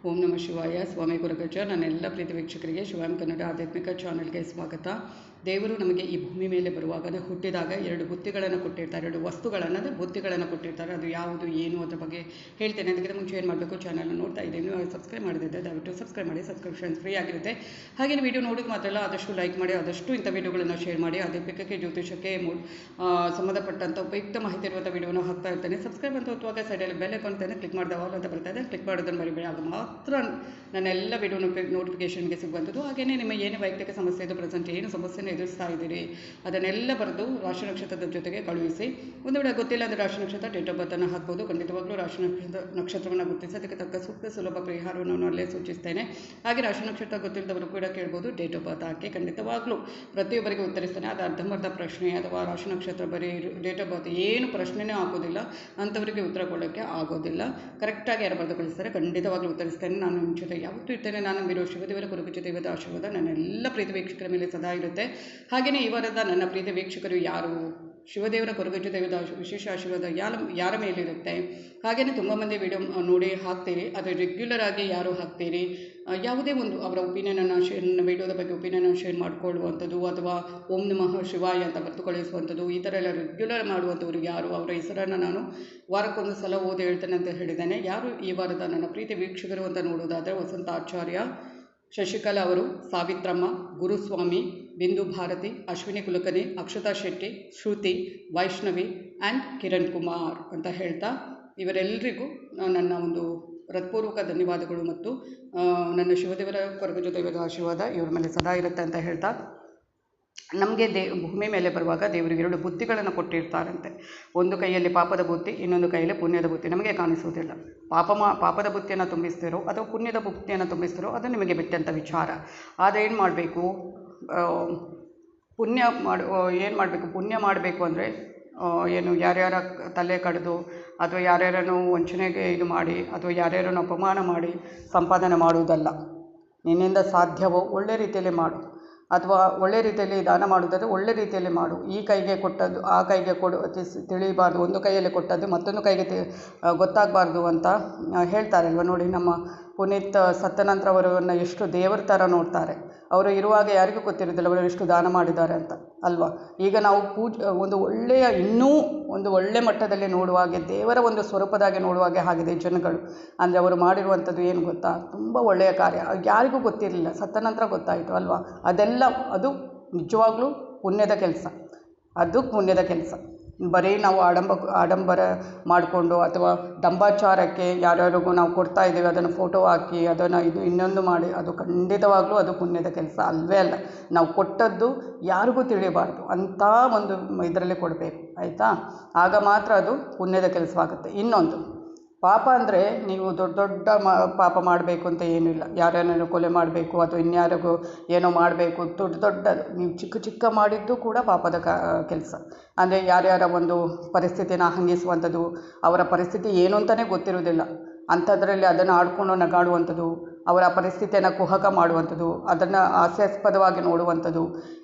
ಓಂ ನಮಃ ಶಿವಾಯ. ಸ್ವಾಮಿ ಗುರುಗಜ. ನನ್ನೆಲ್ಲ ಪ್ರೀತಿ ವೀಕ್ಷಕರಿಗೆ ಶಿವಾಮ್ ಕನ್ನಡ ಆಧ್ಯಾತ್ಮಿಕ ಚಾನಲ್ಗೆ ಸ್ವಾಗತ. ದೇವರು ನಮಗೆ ಈ ಭೂಮಿ ಮೇಲೆ ಬರುವಾಗ ಹುಟ್ಟಿದಾಗ ಎರಡು ಬುತ್ತಿಗಳನ್ನು ಕೊಟ್ಟಿರ್ತಾರೆ, ಎರಡು ವಸ್ತುಗಳನ್ನು ಅಂದರೆ ಬುತ್ತಿಗಳನ್ನು ಕೊಟ್ಟಿರ್ತಾರೆ. ಅದು ಯಾವುದು ಏನು ಅದ್ರ ಬಗ್ಗೆ ಹೇಳ್ತೇನೆ. ಅದಕ್ಕಿಂತ ಮುಂಚೆ ಏನು ಮಾಡಬೇಕು, ಚಾನಲ್ನ ನೋಡ್ತಾ ಇದ್ದೀನಿ, ನೀವು ಸಬ್ಸ್ಕ್ರೈಬ್ ಮಾಡಿದ್ದೆ ದಯವಿಟ್ಟು ಸಬ್ಸ್ಕ್ರೈಬ್ ಮಾಡಿ. ಸಬ್ಸ್ಕ್ರಿಪ್ಷನ್ಸ್ ಫ್ರೀ ಆಗಿರುತ್ತೆ. ಹಾಗೆಯೇ ವಿಡಿಯೋ ನೋಡೋದು ಮಾತ್ರ ಅಲ್ಲ, ಆದಷ್ಟು ಲೈಕ್ ಮಾಡಿ, ಆದಷ್ಟು ಇಂಥ ವಿಡಿಯೋಗಳನ್ನು ಶೇರ್ ಮಾಡಿ. ಆಧ್ಯಾತ್ಮಿಕಕ್ಕೆ, ಜ್ಯೋತಿಷಕ್ಕೆ ಸಂಬಂಧಪಟ್ಟಂಥ ಉಪಯುಕ್ತ ಮಾಹಿತಿ ಇರುವಂಥ ವಿಡಿಯೋನ ಹಾಕ್ತಾ ಇರ್ತೇನೆ. ಸಬ್ಸ್ಕ್ರೈಬ್ ಅಂತ ಒತ್ತುವಾಗ ಸೈಡಲ್ಲಿ ಬೆಲ್ ಐಕಾನ್ ಅಂತ ಕ್ಲಿಕ್ ಮಾಡಿದ ಆಲ್ ಅಂತ ಬರ್ತಾ ಇದೆ, ಕ್ಲಿಕ್ ಮಾಡೋದನ್ನು ಮರಿಬೇಡಿ. ಆಗ ಮಾತ್ರ ನನ್ನೆಲ್ಲ ವಿಡಿಯೋ ನೋಟಿಫಿಕೇಷನ್ಗೆ ಸಿಗುವಂಥದ್ದು. ಹಾಗೆಯೇ ನಿಮ್ಮ ಏನೇ ವೈಯಕ್ತಿಕ ಸಮಸ್ಯೆ ಇದು, ಪ್ರೆಸೆಂಟ್ ಏನು ಸಮಸ್ಯೆನ ಎದುರಿಸ್ತಾ ಇದ್ದೀರಿ ಅದನ್ನೆಲ್ಲ ಬರೆದು ರಾಶಿ ನಕ್ಷತ್ರದ ಜೊತೆಗೆ ಕಳುಹಿಸಿ. ಒಂದು ವೇಳೆ ಗೊತ್ತಿಲ್ಲ ಅಂದರೆ ರಾಶಿ ನಕ್ಷತ್ರ ಡೇಟ್ ಆಫ್ ಬರ್ತನ್ನು ಹಾಕ್ಬೋದು. ಖಂಡಿತವಾಗ್ಲೂ ರಾಶಿ ನಕ್ಷತ್ರವನ್ನು ಗುರುತಿಸಿ ಅದಕ್ಕೆ ತಕ್ಕ ಸೂಕ್ತ ಸುಲಭ ಪರಿಹಾರವನ್ನು ನಾನು ಅಲ್ಲೇ ಸೂಚಿಸ್ತೇನೆ. ಹಾಗೆ ರಾಶಿ ನಕ್ಷತ್ರ ಗೊತ್ತಿಲ್ಲದವರು ಕೂಡ ಕೇಳ್ಬೋದು, ಡೇಟ್ ಆಫ್ ಬರ್ತ್ ಹಾಕಿ ಖಂಡಿತವಾಗ್ಲೂ ಪ್ರತಿಯೊಬ್ಬರಿಗೆ ಉತ್ತರಿಸ್ತೇನೆ. ಅದು ಅರ್ಧಂಬರ್ಧ ಪ್ರಶ್ನೆ ಅಥವಾ ರಾಶಿ ನಕ್ಷತ್ರ ಬರೀ ಡೇಟ್ ಆಫ್ ಬರ್ತ್ ಏನು ಪ್ರಶ್ನೆನೇ ಆಗೋದಿಲ್ಲ, ಅಂಥವರಿಗೆ ಉತ್ತರ ಕೊಡೋಕ್ಕೆ ಆಗೋದಿಲ್ಲ. ಕರೆಕ್ಟಾಗಿ ಯಾರು ಬರೆದು ಕಳಿಸ್ತಾರೆ ಖಂಡಿತವಾಗ್ಲೂ ಉತ್ತರಿಸ್ತೇನೆ. ನಾನು ನಿಮ್ಮ ಜೊತೆ ಯಾವತ್ತೂ ಇರ್ತೇನೆ. ನಾನು ನಂಬಿರೋ ಶಿವದೇವರ ಕೊರಗಜ್ಜ ದೈವದ ಆಶೀರ್ವಾದ ನನ್ನೆಲ್ಲ ಪ್ರೀತಿ ವೀಕ್ಷಕರ ಮೇಲೆ ಸದಾ ಇರುತ್ತೆ. ಹಾಗೆಯೇ ಈ ವಾರದ ನನ್ನ ಪ್ರೀತಿ ವೀಕ್ಷಕರು ಯಾರು, ಶಿವದೇವರ ಕೊರಗಜ್ಜ ದೈವದ ವಿಶೇಷ ಆಶೀರ್ವಾದ ಯಾರ ಮೇಲಿರುತ್ತೆ. ಹಾಗೆಯೇ ತುಂಬ ಮಂದಿ ವಿಡಿಯೋ ನೋಡಿ ಹಾಕ್ತೀರಿ, ಅದು ರೆಗ್ಯುಲರ್ ಆಗಿ ಯಾರು ಹಾಕ್ತೀರಿ, ಯಾವುದೇ ಒಂದು ಅವರ ಒಪಿನಿಯನನ್ನು ವಿಡಿಯೋದ ಬಗ್ಗೆ ಒಪಿನಿಯನನ್ನು ಶೇರ್ ಮಾಡಿಕೊಳ್ಳುವಂಥದ್ದು ಅಥವಾ ಓಂ ನಮಃ ಶಿವಾಯ ಅಂತ ಬರೆದು ಕಳಿಸುವಂಥದ್ದು, ಈ ಥರ ಎಲ್ಲ ರೆಗ್ಯುಲರ್ ಮಾಡುವಂಥವ್ರು ಯಾರು, ಅವರ ಹೆಸರನ್ನು ನಾನು ವಾರಕ್ಕೊಂದು ಸಲ ಓದಿ ಹೇಳ್ತೇನೆ ಅಂತ ಹೇಳಿದ್ದೇನೆ. ಯಾರು ಈ ವಾರದ ನನ್ನ ಪ್ರೀತಿ ವೀಕ್ಷಕರು ಅಂತ ನೋಡೋದಾದರೆ ವಸಂತ ಆಚಾರ್ಯ, ಶಶಿಕಲಾ ಅವರು, ಸಾವಿತ್ರಮ್ಮ, ಗುರುಸ್ವಾಮಿ, ಬಿಂದು ಭಾರತಿ, ಅಶ್ವಿನಿ ಕುಲಕರ್ಣಿ, ಅಕ್ಷತಾ ಶೆಟ್ಟಿ, ಶ್ರುತಿ, ವೈಷ್ಣವಿ ಆ್ಯಂಡ್ ಕಿರಣ್ ಕುಮಾರ್ ಅಂತ ಹೇಳ್ತಾ ಇವರೆಲ್ಲರಿಗೂ ನನ್ನ ಒಂದು ಹೃತ್ಪೂರ್ವಕ ಧನ್ಯವಾದಗಳು ಮತ್ತು ನನ್ನ ಶಿವದೇವರ ಕೊರಗಜ್ಜ ದೈವದ ಆಶೀರ್ವಾದ ಇವರ ಮೇಲೆ ಸದಾ ಇರುತ್ತೆ ಅಂತ ಹೇಳ್ತಾ, ನಮಗೆ ಭೂಮಿ ಮೇಲೆ ಬರುವಾಗ ದೇವರಿಗೆ ಎರಡು ಬುತ್ತಿಗಳನ್ನು ಕೊಟ್ಟಿರ್ತಾರಂತೆ. ಒಂದು ಕೈಯಲ್ಲಿ ಪಾಪದ ಬುತ್ತಿ, ಇನ್ನೊಂದು ಕೈಯಲ್ಲಿ ಪುಣ್ಯದ ಬುತ್ತಿ. ನಮಗೆ ಕಾಣಿಸುವುದಿಲ್ಲ. ಪಾಪದ ಬುತ್ತಿಯನ್ನು ತುಂಬಿಸ್ತಿರೋ ಅಥವಾ ಪುಣ್ಯದ ಬುತ್ತಿಯನ್ನು ತುಂಬಿಸ್ತಿರೋ ಅದು ನಿಮಗೆ ಬಿಟ್ಟಂಥ ವಿಚಾರ. ಆದರೆ ಏನು ಮಾಡಬೇಕು, ಏನು ಮಾಡಬೇಕು, ಪುಣ್ಯ ಮಾಡಬೇಕು ಅಂದರೆ ಏನು ಯಾರ್ಯಾರ ತಲೆ ಕಡಿದು ಅಥವಾ ಯಾರ್ಯಾರನ್ನು ವಂಚನೆಗೆ ಇದು ಮಾಡಿ ಅಥವಾ ಯಾರ್ಯಾರನ್ನು ಅಪಮಾನ ಮಾಡಿ ಸಂಪಾದನೆ ಮಾಡುವುದಲ್ಲ. ನಿನ್ನಿಂದ ಸಾಧ್ಯವೋ ಒಳ್ಳೆ ರೀತಿಯಲ್ಲಿ ಮಾಡು, ಅಥವಾ ಒಳ್ಳೆ ರೀತಿಯಲ್ಲಿ ದಾನ ಮಾಡುವುದಾದರೆ ಒಳ್ಳೆ ರೀತಿಯಲ್ಲಿ ಮಾಡು. ಈ ಕೈಗೆ ಕೊಟ್ಟದ್ದು ಆ ಕೈಗೆ ತಿಳಿಬಾರ್ದು, ಒಂದು ಕೈಯಲ್ಲಿ ಕೊಟ್ಟದ್ದು ಮತ್ತೊಂದು ಕೈಗೆ ಗೊತ್ತಾಗಬಾರ್ದು ಅಂತ ಹೇಳ್ತಾರಲ್ವ. ನೋಡಿ, ನಮ್ಮ ಪುನೀತ್ ಸತ್ತ ನಂತರ ಅವರನ್ನು ಎಷ್ಟು ದೇವರ ಥರ ನೋಡ್ತಾರೆ. ಅವರು ಇರುವಾಗ ಯಾರಿಗೂ ಗೊತ್ತಿರೋದಿಲ್ಲ ಅವರು ಎಷ್ಟು ದಾನ ಮಾಡಿದ್ದಾರೆ ಅಂತ ಅಲ್ವಾ. ಈಗ ನಾವು ಇನ್ನೂ ಒಂದು ಒಳ್ಳೆ ಮಟ್ಟದಲ್ಲಿ ನೋಡುವಾಗೆ, ದೇವರ ಒಂದು ಸ್ವರೂಪದಾಗೆ ನೋಡುವಾಗೆ ಆಗಿದೆ ಜನಗಳು. ಅಂದರೆ ಅವರು ಮಾಡಿರುವಂಥದ್ದು ಏನು ಗೊತ್ತಾ, ತುಂಬ ಒಳ್ಳೆಯ ಕಾರ್ಯ. ಯಾರಿಗೂ ಗೊತ್ತಿರಲಿಲ್ಲ, ಸತ್ತ ನಂತರ ಗೊತ್ತಾಯಿತು ಅಲ್ವಾ. ಅದು ನಿಜವಾಗ್ಲೂ ಪುಣ್ಯದ ಕೆಲಸ. ಅದು ಪುಣ್ಯದ ಕೆಲಸ. ಬರೀ ನಾವು ಆಡಂಬರ ಮಾಡಿಕೊಂಡು ಅಥವಾ ದಂಬಾಚಾರಕ್ಕೆ ಯಾರ್ಯಾರಿಗೂ ನಾವು ಕೊಡ್ತಾ ಇದ್ದೀವಿ ಅದನ್ನು ಫೋಟೋ ಹಾಕಿ ಅದನ್ನು ಇನ್ನೊಂದು ಮಾಡಿ, ಅದು ಖಂಡಿತವಾಗ್ಲೂ ಅದು ಪುಣ್ಯದ ಕೆಲಸ ಅಲ್ಲವೇ ಅಲ್ಲ. ನಾವು ಕೊಟ್ಟದ್ದು ಯಾರಿಗೂ ತಿಳಿಯಬಾರ್ದು ಅಂಥ ಒಂದು ಇದರಲ್ಲಿ ಕೊಡಬೇಕು, ಆಯಿತಾ. ಆಗ ಮಾತ್ರ ಅದು ಪುಣ್ಯದ ಕೆಲಸವಾಗುತ್ತೆ. ಇನ್ನೊಂದು, ಪಾಪ ಅಂದರೆ ನೀವು ದೊಡ್ಡ ಪಾಪ ಮಾಡಬೇಕು ಅಂತ ಏನೂ ಇಲ್ಲ. ಯಾರನ್ನು ಕೊಲೆ ಮಾಡಬೇಕು ಅಥವಾ ಇನ್ಯಾರಿಗೂ ಏನೋ ಮಾಡಬೇಕು, ದೊಡ್ಡದು ನೀವು ಚಿಕ್ಕ ಮಾಡಿದ್ದು ಕೂಡ ಪಾಪದ ಕೆಲಸ. ಅಂದರೆ ಯಾರ್ಯಾರ ಒಂದು ಪರಿಸ್ಥಿತಿನ ಹಂಗಿಸುವಂಥದ್ದು, ಅವರ ಪರಿಸ್ಥಿತಿ ಏನು ಅಂತಲೇ ಗೊತ್ತಿರೋದಿಲ್ಲ ಅಂಥದ್ರಲ್ಲಿ ಅದನ್ನು ಆಡ್ಕೊಂಡು ನಗಾಡುವಂಥದ್ದು, ಅವರ ಪರಿಸ್ಥಿತಿಯನ್ನು ಕುಹಕ ಮಾಡುವಂಥದ್ದು, ಅದನ್ನು ಹಾಸ್ಯಾಸ್ಪದವಾಗಿ ನೋಡುವಂಥದ್ದು,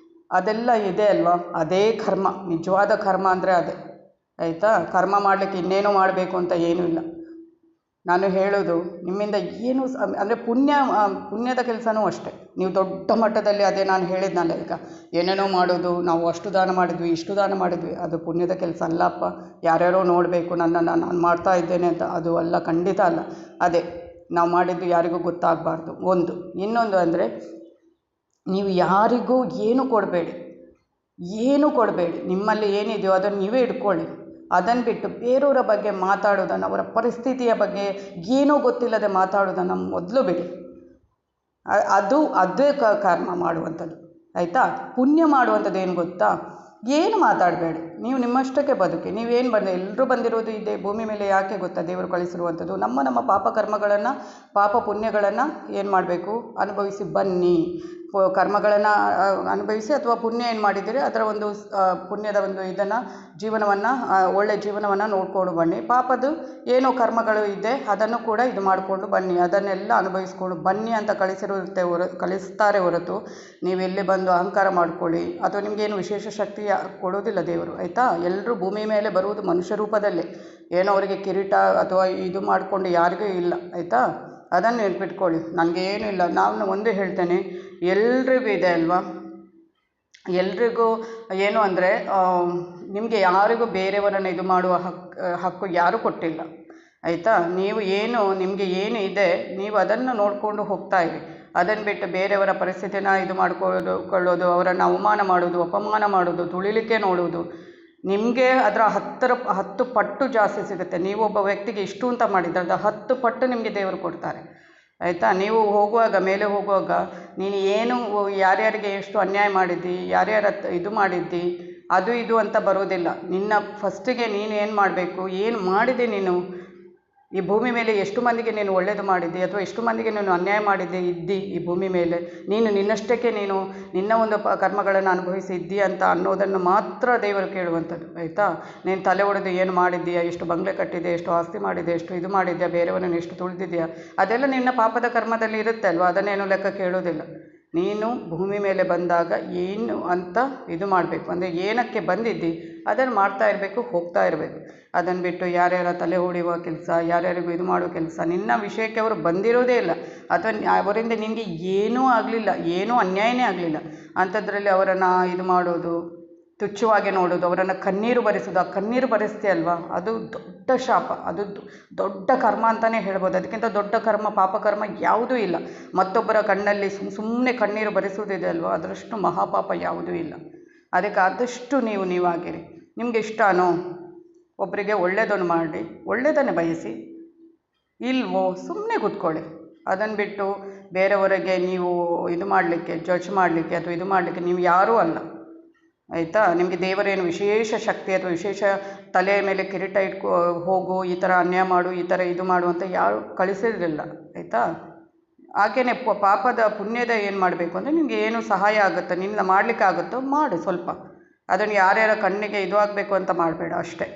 ಅದೆಲ್ಲ ಇದೆ ಅಲ್ವಾ. ಅದೇ ಕರ್ಮ, ನಿಜವಾದ ಕರ್ಮ ಅಂದರೆ ಅದೇ, ಆಯಿತಾ. ಕರ್ಮ ಮಾಡಲಿಕ್ಕೆ ಇನ್ನೇನೋ ಮಾಡಬೇಕು ಅಂತ ಏನೂ ಇಲ್ಲ. ನಾನು ಹೇಳೋದು ನಿಮ್ಮಿಂದ ಏನು ಅಂದರೆ ಪುಣ್ಯದ ಕೆಲಸನೂ ಅಷ್ಟೇ. ನೀವು ದೊಡ್ಡ ಮಟ್ಟದಲ್ಲಿ ಅದೇ ನಾನು ಹೇಳಿದ್ನಲ್ಲ ಈಗ, ಏನೇನೋ ಮಾಡೋದು, ನಾವು ಅಷ್ಟು ದಾನ ಮಾಡಿದ್ವಿ ಇಷ್ಟು ದಾನ ಮಾಡಿದ್ವಿ, ಅದು ಪುಣ್ಯದ ಕೆಲಸ ಅಲ್ಲಪ್ಪ. ಯಾರ್ಯಾರೋ ನೋಡಬೇಕು ನನ್ನನ್ನು, ನಾನು ಮಾಡ್ತಾ ಇದ್ದೇನೆ ಅಂತ, ಅದು ಅಲ್ಲ, ಖಂಡಿತ ಅಲ್ಲ. ಅದೇ ನಾವು ಮಾಡಿದ್ದು ಯಾರಿಗೂ ಗೊತ್ತಾಗಬಾರ್ದು ಒಂದು. ಇನ್ನೊಂದು ಅಂದರೆ, ನೀವು ಯಾರಿಗೂ ಏನು ಕೊಡಬೇಡಿ. ನಿಮ್ಮಲ್ಲಿ ಏನಿದೆಯೋ ಅದನ್ನು ನೀವೇ ಇಟ್ಕೊಳ್ಳಿ. ಅದನ್ನು ಬಿಟ್ಟು ಬೇರೆಯವರ ಬಗ್ಗೆ ಮಾತಾಡೋದನ್ನು, ಅವರ ಪರಿಸ್ಥಿತಿಯ ಬಗ್ಗೆ ಏನೂ ಗೊತ್ತಿಲ್ಲದೆ ಮಾತಾಡೋದನ್ನು ಮೊದಲು ಬಿಡಿ. ಅದೇ ಕರ್ಮ ಮಾಡುವಂಥದ್ದು, ಆಯಿತಾ. ಪುಣ್ಯ ಮಾಡುವಂಥದ್ದು ಏನು ಗೊತ್ತಾ, ಏನು ಮಾತಾಡಬೇಡಿ. ನೀವು ನಿಮ್ಮಷ್ಟಕ್ಕೆ ಬದುಕಿ. ನೀವೇನು ಎಲ್ಲರೂ ಬಂದಿರೋದು ಇದೆ ಭೂಮಿ ಮೇಲೆ ಯಾಕೆ ಗೊತ್ತಾ, ದೇವರು ಕಳಿಸಿರುವಂಥದ್ದು ನಮ್ಮ ಪಾಪ ಕರ್ಮಗಳನ್ನು, ಪಾಪ ಪುಣ್ಯಗಳನ್ನು ಏನು ಮಾಡಬೇಕು, ಅನುಭವಿಸಿ ಬನ್ನಿ. ಕರ್ಮಗಳನ್ನು ಅನುಭವಿಸಿ ಅಥವಾ ಪುಣ್ಯ ಏನು ಮಾಡಿದ್ದೀರಿ ಅದರ ಒಂದು ಪುಣ್ಯದ ಒಂದು ಇದನ್ನು ಜೀವನವನ್ನು, ಒಳ್ಳೆಯ ಜೀವನವನ್ನು ನೋಡಿಕೊಂಡು ಬನ್ನಿ. ಪಾಪದ್ದು ಏನೋ ಕರ್ಮಗಳು ಇದೆ ಅದನ್ನು ಕೂಡ ಇದು ಮಾಡಿಕೊಂಡು ಬನ್ನಿ, ಅದನ್ನೆಲ್ಲ ಅನುಭವಿಸ್ಕೊಂಡು ಬನ್ನಿ ಅಂತ ಕಳಿಸ್ತಾರೆ ಹೊರತು ನೀವೆಲ್ಲಿ ಬಂದು ಅಹಂಕಾರ ಮಾಡ್ಕೊಳ್ಳಿ ಅಥವಾ ನಿಮಗೇನು ವಿಶೇಷ ಶಕ್ತಿ ಕೊಡೋದಿಲ್ಲ ದೇವರು, ಆಯಿತಾ. ಎಲ್ಲರೂ ಭೂಮಿ ಮೇಲೆ ಬರುವುದು ಮನುಷ್ಯ ರೂಪದಲ್ಲೇ. ಏನೋ ಅವರಿಗೆ ಕಿರೀಟ ಅಥವಾ ಇದು ಮಾಡಿಕೊಂಡು ಯಾರಿಗೂ ಇಲ್ಲ, ಆಯಿತಾ. ಅದನ್ನು ನೆನ್ಪಿಟ್ಕೊಳ್ಳಿ. ನನಗೇನು ಇಲ್ಲ, ನಾನು ಒಂದು ಹೇಳ್ತೇನೆ, ಎಲ್ರಿಗೂ ಇದೆ ಅಲ್ವಾ, ಎಲ್ರಿಗೂ ಏನು ಅಂದರೆ ನಿಮಗೆ ಯಾರಿಗೂ ಬೇರೆಯವರನ್ನು ಇದು ಮಾಡುವ ಹಕ್ಕು ಯಾರೂ ಕೊಟ್ಟಿಲ್ಲ, ಆಯಿತಾ. ನೀವು ಏನು ನಿಮಗೆ ಏನು ಇದೆ ನೀವು ಅದನ್ನು ನೋಡಿಕೊಂಡು ಹೋಗ್ತಾ ಇರಿ. ಅದನ್ನು ಬಿಟ್ಟು ಬೇರೆಯವರ ಪರಿಸ್ಥಿತಿನ ಇದು ಮಾಡಿಕೊಳ್ಳೋದು, ಅವರನ್ನು ಅವಮಾನ ಮಾಡೋದು, ಅಪಮಾನ ಮಾಡೋದು, ತುಳಿಲಿಕ್ಕೆ ನೋಡೋದು, ನಿಮಗೆ ಅದರ 10 ಪಟ್ಟು ಜಾಸ್ತಿ ಸಿಗುತ್ತೆ. ನೀವು ಒಬ್ಬ ವ್ಯಕ್ತಿಗೆ ಇಷ್ಟು ಅಂತ ಮಾಡಿದ್ರೆ ಅದು 10 ಪಟ್ಟು ನಿಮಗೆ ದೇವರು ಕೊಡ್ತಾರೆ, ಆಯಿತಾ. ನೀವು ಹೋಗುವಾಗ, ಮೇಲೆ ಹೋಗುವಾಗ ನೀನು ಏನು ಯಾರ್ಯಾರಿಗೆ ಎಷ್ಟು ಅನ್ಯಾಯ ಮಾಡಿದ್ದಿ, ಯಾರ್ಯಾರ ಇದು ಮಾಡಿದ್ದಿ, ಅದು ಇದು ಅಂತ ಬರೋದಿಲ್ಲ. ನಿನ್ನ ಫಸ್ಟಿಗೆ ನೀನು ಏನು ಮಾಡಬೇಕು, ಏನು ಮಾಡಿದೆ ನೀನು ಈ ಭೂಮಿ ಮೇಲೆ, ಎಷ್ಟು ಮಂದಿಗೆ ನೀನು ಒಳ್ಳೆಯದು ಮಾಡಿದ್ದಿ ಅಥವಾ ಎಷ್ಟು ಮಂದಿಗೆ ನೀನು ಅನ್ಯಾಯ ಮಾಡಿದ್ದಿ ಇದ್ದಿ ಈ ಭೂಮಿ ಮೇಲೆ, ನೀನು ನಿನ್ನಷ್ಟಕ್ಕೆ ನೀನು ನಿನ್ನ ಒಂದು ಕರ್ಮಗಳನ್ನು ಅನುಭವಿಸಿ ಇದ್ದಿ ಅಂತ ಅನ್ನೋದನ್ನು ಮಾತ್ರ ದೇವರು ಕೇಳುವಂಥದ್ದು, ಆಯಿತಾ. ನೀನು ತಲೆ ಹೊಡೆದು ಏನು ಮಾಡಿದ್ದೀಯಾ, ಎಷ್ಟು ಬಂಗ್ಲೆ ಕಟ್ಟಿದೆ, ಎಷ್ಟು ಆಸ್ತಿ ಮಾಡಿದೆ, ಎಷ್ಟು ಇದು ಮಾಡಿದ್ಯಾ, ಬೇರೆಯವರನ್ನು ಎಷ್ಟು ತುಳಿದಿದೆಯಾ, ಅದೆಲ್ಲ ನಿನ್ನ ಪಾಪದ ಕರ್ಮದಲ್ಲಿ ಇರುತ್ತೆ ಅಲ್ವಾ, ಅದನ್ನೇನು ಲೆಕ್ಕ ಕೇಳೋದಿಲ್ಲ. ನೀನು ಭೂಮಿ ಮೇಲೆ ಬಂದಾಗ ಏನು ಅಂತ ಇದು ಮಾಡಬೇಕು, ಅಂದರೆ ಏನಕ್ಕೆ ಬಂದಿದ್ದಿ ಅದನ್ನು ಮಾಡ್ತಾ ಇರಬೇಕು, ಹೋಗ್ತಾ ಇರಬೇಕು. ಅದನ್ನು ಬಿಟ್ಟು ಯಾರ್ಯಾರ ತಲೆ ಹೊಡೆಯುವ ಕೆಲಸ, ಯಾರ್ಯಾರಿಗೂ ಇದು ಮಾಡುವ ಕೆಲಸ, ನಿನ್ನ ವಿಷಯಕ್ಕೆ ಅವರು ಬಂದಿರೋದೇ ಇಲ್ಲ, ಅಥವಾ ಅವರಿಂದ ನಿನಗೆ ಏನೂ ಆಗಲಿಲ್ಲ, ಏನೂ ಅನ್ಯಾಯನೇ ಆಗಲಿಲ್ಲ, ಅಂಥದ್ರಲ್ಲಿ ಅವರನ್ನು ಇದು ಮಾಡೋದು, ತುಚ್ಛವಾಗಿ ನೋಡೋದು, ಅವರನ್ನು ಕಣ್ಣೀರು ಬರೆಸೋದು. ಆ ಕಣ್ಣೀರು ಬರೆಸ್ತೆ ಅಲ್ವಾ, ಅದು ದೊಡ್ಡ ಶಾಪ, ಅದು ದೊಡ್ಡ ಕರ್ಮ ಅಂತಲೇ ಹೇಳ್ಬೋದು. ಅದಕ್ಕಿಂತ ದೊಡ್ಡ ಕರ್ಮ, ಪಾಪಕರ್ಮ ಯಾವುದೂ ಇಲ್ಲ. ಮತ್ತೊಬ್ಬರ ಕಣ್ಣಲ್ಲಿ ಸುಮ್ಮನೆ ಕಣ್ಣೀರು ಬರೆಸೋದಿದೆ ಅಲ್ವಾ, ಅದರಷ್ಟು ಮಹಾಪಾಪ ಯಾವುದೂ ಇಲ್ಲ. ಅದಕ್ಕೆ ಆದಷ್ಟು ನೀವಾಗಿರಿ. ನಿಮಗೆ ಇಷ್ಟನೋ ಒಬ್ಬರಿಗೆ ಒಳ್ಳೆಯದನ್ನು ಮಾಡಿ, ಒಳ್ಳೆಯದನ್ನೇ ಬಯಸಿ, ಇಲ್ವೋ ಸುಮ್ಮನೆ ಕೂತ್ಕೊಳ್ಳಿ. ಅದನ್ನು ಬಿಟ್ಟು ಬೇರೆಯವರಿಗೆ ನೀವು ಇದು ಮಾಡಲಿಕ್ಕೆ, ಜಡ್ಜ್ ಮಾಡಲಿಕ್ಕೆ ಅಥವಾ ಇದು ಮಾಡಲಿಕ್ಕೆ ನೀವು ಯಾರೂ ಅಲ್ಲ, ಆಯಿತಾ. ನಿಮಗೆ ದೇವರೇನು ವಿಶೇಷ ಶಕ್ತಿ ಅಥವಾ ವಿಶೇಷ ತಲೆಯ ಮೇಲೆ ಕಿರೀಟ ಹೋಗು, ಈ ಥರ ಅನ್ಯಾಯ ಮಾಡು, ಈ ಥರ ಇದು ಮಾಡು ಅಂತ ಯಾರು ಕಳಿಸಿರಲಿಲ್ಲ, ಆಯಿತಾ. ಹಾಗೆಯೇ ಪಾಪದ ಪುಣ್ಯದ ಏನು ಮಾಡಬೇಕು ಅಂದರೆ, ನಿಮಗೆ ಏನು ಸಹಾಯ ಆಗುತ್ತೋ, ನಿನ್ನಿಂದ ಮಾಡಲಿಕ್ಕೆ ಆಗುತ್ತೋ ಮಾಡು ಸ್ವಲ್ಪ. ಅದನ್ನು ಯಾರ್ಯಾರ ಕಣ್ಣಿಗೆ ಇದು ಆಗಬೇಕು ಅಂತ ಮಾಡಬೇಡ ಅಷ್ಟೇ.